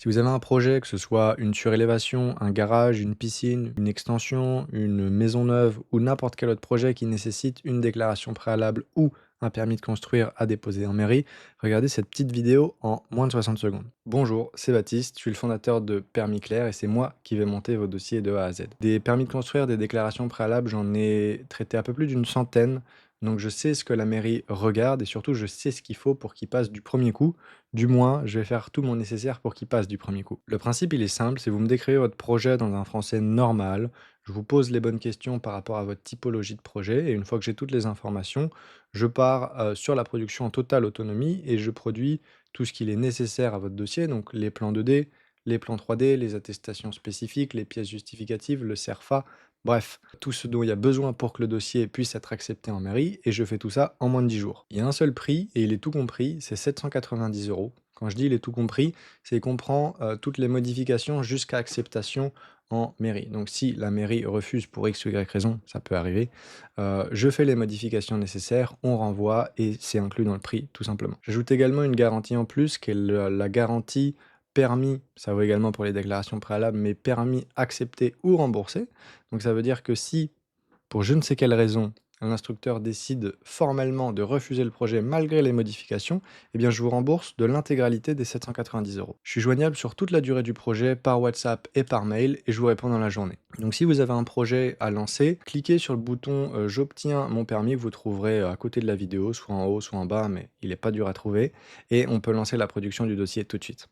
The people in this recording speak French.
Si vous avez un projet, que ce soit une surélévation, un garage, une piscine, une extension, une maison neuve ou n'importe quel autre projet qui nécessite une déclaration préalable ou un permis de construire à déposer en mairie, regardez cette petite vidéo en moins de 60 secondes. Bonjour, c'est Baptiste, je suis le fondateur de Permis Clair et c'est moi qui vais monter vos dossiers de A à Z. Des permis de construire, des déclarations préalables, j'en ai traité un peu plus d'une centaine, donc je sais ce que la mairie regarde et surtout je sais ce qu'il faut pour qu'il passe du premier coup. Du moins, je vais faire tout mon nécessaire pour qu'il passe du premier coup. Le principe, il est simple, c'est vous me décrivez votre projet dans un français normal, je vous pose les bonnes questions par rapport à votre typologie de projet, et une fois que j'ai toutes les informations, je pars sur la production en totale autonomie et je produis tout ce qu'il est nécessaire à votre dossier, donc les plans 2D, les plans 3D, les attestations spécifiques, les pièces justificatives, le CERFA, bref, tout ce dont il y a besoin pour que le dossier puisse être accepté en mairie, et je fais tout ça en moins de 10 jours. Il y a un seul prix, et il est tout compris, c'est 790 euros. Quand je dis il est tout compris, c'est qu'on prend toutes les modifications jusqu'à acceptation en mairie. Donc si la mairie refuse pour X ou Y raison, ça peut arriver, je fais les modifications nécessaires, on renvoie et c'est inclus dans le prix tout simplement. J'ajoute également une garantie en plus qui est la garantie permis, ça vaut également pour les déclarations préalables, mais permis accepté ou remboursé. Donc ça veut dire que si, pour je ne sais quelle raison, l'instructeur décide formellement de refuser le projet malgré les modifications, eh bien je vous rembourse de l'intégralité des 790 euros. Je suis joignable sur toute la durée du projet par WhatsApp et par mail et je vous réponds dans la journée. Donc si vous avez un projet à lancer, cliquez sur le bouton J'obtiens mon permis que vous trouverez à côté de la vidéo, soit en haut, soit en bas, mais il n'est pas dur à trouver, et on peut lancer la production du dossier tout de suite.